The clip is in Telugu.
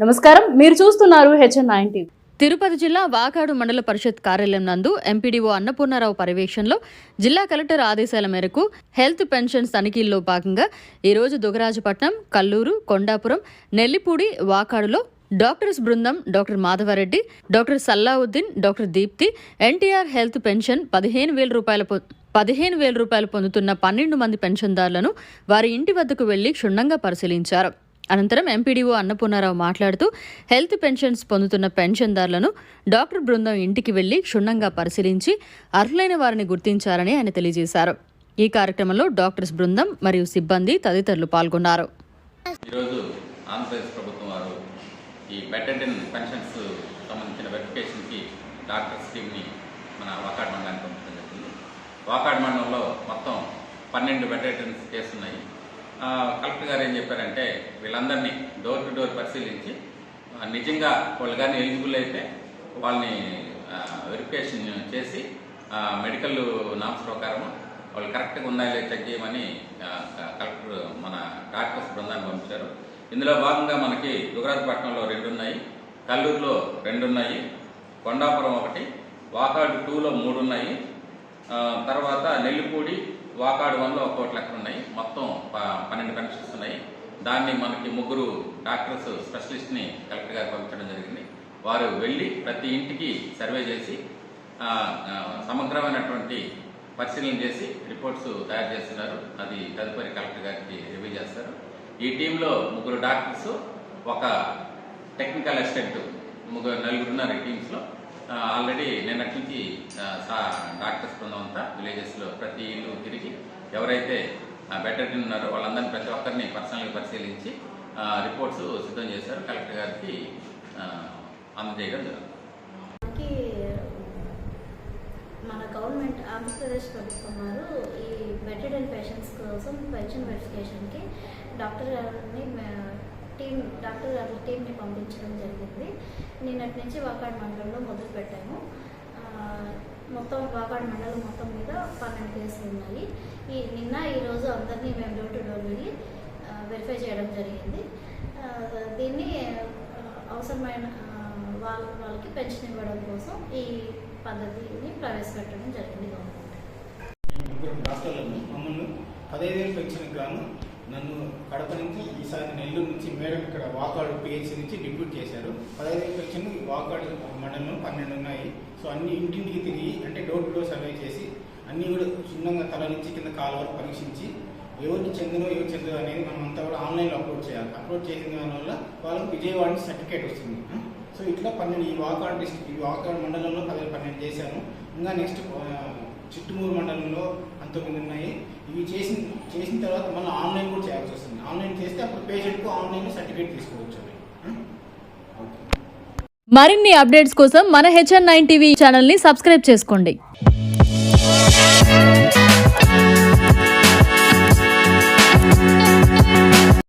నమస్కారం, మీరు చూస్తున్నారు HN9 టీవీ. తిరుపతి జిల్లా వాకాడు మండల పరిషత్ కార్యాలయం నందు ఎంపీడీఓ అన్నపూర్ణారావు పర్యవేక్షణలో జిల్లా కలెక్టర్ ఆదేశాల మేరకు హెల్త్ పెన్షన్స్ తనిఖీల్లో భాగంగా ఈరోజు దుగరాజపట్నం, కల్లూరు, కొండాపురం, నెల్లిపూడి, వాకాడులో డాక్టర్స్ బృందం doctor Madhavareddy, doctor Sallauddin, doctor Deepti NTR health pension 15,000 రూపాయలు పొందుతున్న 12 మంది పెన్షన్దారులను వారి ఇంటి వద్దకు వెళ్లి క్షుణ్ణంగా పరిశీలించారు. అనంతరం ఎంపీడీఓ అన్నపూర్ణారావు మాట్లాడుతూ హెల్త్ పెన్షన్స్ పొందుతున్న పెన్షన్దారులను డాక్టర్ బృందం ఇంటికి వెళ్లి క్షుణ్ణంగా పరిశీలించి అర్హులైన వారిని గుర్తించారని ఆయన తెలియజేశారు. ఈ కార్యక్రమంలో డాక్టర్స్ బృందం మరియు సిబ్బంది తదితరులు పాల్గొన్నారు. ఈరోజు ఆంధ్రప్రదేశ్ ప్రభుత్వం వారు ఈ బెటెడ్ పెన్షన్స్ సంబంధించిన వెరిఫికేషన్కి డాక్టర్స్ టీమ్ని మన వాకాడ్ మండలానికి పంపించడం జరిగింది. వాకాడ్ మండలంలో మొత్తం 12 బెటెడ్ కేసులు ఉన్నాయి. కలెక్టర్ గారు ఏం చెప్పారంటే వీళ్ళందరినీ డోర్ టు డోర్ పరిశీలించి నిజంగా వాళ్ళు కానీ ఎలిజిబుల్ అయితే వాళ్ళని వెరిఫికేషన్ చేసి మెడికల్ నామ్స్ ప్రకారం వాళ్ళు కరెక్ట్గా ఉన్నాయో చెక్ చేయమని కలెక్టర్ మన డాక్టర్స్ బృందాన్ని పంపించారు. ఇందులో భాగంగా మనకి దుగరాజపట్నంలో 2 ఉన్నాయి, కల్లూరులో 2 ఉన్నాయి, కొండాపురం 1, వాకాడు 2లో 3 ఉన్నాయి, తర్వాత నెల్లిపూడి, వాకాడు 1లో 1 లెక్కలు ఉన్నాయి. మొత్తం 12 పెన్షన్స్ ఉన్నాయి. దాన్ని మనకి 3 డాక్టర్స్ స్పెషలిస్ట్ని కలెక్టర్ గారు పంపించడం జరిగింది. వారు వెళ్ళి ప్రతి ఇంటికి సర్వే చేసి సమగ్రమైనటువంటి పరిశీలన చేసి రిపోర్ట్స్ తయారు చేస్తున్నారు. అది తదుపరి కలెక్టర్ గారికి రివ్యూ చేస్తారు. ఈ టీంలో 3 డాక్టర్స్, ఒక టెక్నికల్ అసిస్టెంట్, 4 ఉన్నారు ఈ టీమ్స్లో. ఆల్రెడీ నిన్నటి నుంచి డాక్టర్స్ బృందం అంతా విలేజెస్లో ప్రతి ఇల్లు తిరిగి ఎవరైతే బెటర్ ఉన్నారో వాళ్ళందరినీ ప్రతి ఒక్కరిని పర్సనల్గా పరిశీలించి రిపోర్ట్స్ సిద్ధం చేశారు. కలెక్టర్ గారికి అందజేయడం జరుగుతుంది. మన గవర్నమెంట్ ఆంధ్రప్రదేశ్ ప్రభుత్వం వారు ఈ బెటెడ్ పేషెంట్స్ కోసం పెన్షన్ వెరిఫికేషన్కి డాక్టర్ గారి టీంని పంపించడం జరిగింది. నిన్నటి నుంచి వాకాడ్ మండలంలో మొదలు పెట్టాము. మొత్తం వాకాడ్ మండలం మొత్తం మీద 12 కేసులు ఉన్నాయి. ఈరోజు అందరినీ మేము డోర్ టు డోర్ వెళ్ళి వెరిఫై చేయడం జరిగింది. దీన్ని అవసరమైన వాళ్ళకి పెన్షన్ ఇవ్వడం కోసం ఈ పద్ధతిని ప్రవేశపెట్టడం జరిగింది గవర్నమెంట్. డాక్టర్లను మమ్మల్ని 15,000 పెన్షన్కి గాను నన్ను కడప నుంచి, ఈసారి నెల్లూరు నుంచి మేడం ఇక్కడ వాకాడు పిహెచ్సి నుంచి డిప్యూట్ చేశారు. 15,000 పెన్షన్ వాకాడు మండలంలో 12 ఉన్నాయి. సో అన్ని ఇంటింటికి తిరిగి అంటే డోర్ టు డోర్ సర్వే చేసి అన్నీ కూడా చిన్నగా తల నుంచి కింద కాలు వరకు పరీక్షించి ఎవరికి చెందినో ఎవరు చెందో అనేది మనం అంతా కూడా ఆన్లైన్లో అప్లోడ్ చేయాలి. అప్లోడ్ చేసిన దానివల్ల వాళ్ళకి విజయవాడ నుంచి సర్టిఫికేట్ వస్తుంది. సో ఇట్లా 12 ఈ వాకాడు డిస్ట్రిక్ట్, ఈ వాకాడు మండలంలో 12 చేశాను. ఇంకా నెక్స్ట్ చిట్టూరు మండలంలో 19 ఉన్నాయి. ఇవి చేసిన తర్వాత మళ్ళీ ఆన్లైన్ కూడా చేయాల్సి వస్తుంది. ఆన్లైన్ చేస్తే అప్పుడు పేషెంట్కు ఆన్లైన్ సర్టిఫికేట్ తీసుకోవచ్చు. మరిన్ని అప్డేట్స్ కోసం మన HN9 టీవీ ఛానల్ని సబ్స్క్రైబ్ చేసుకోండి.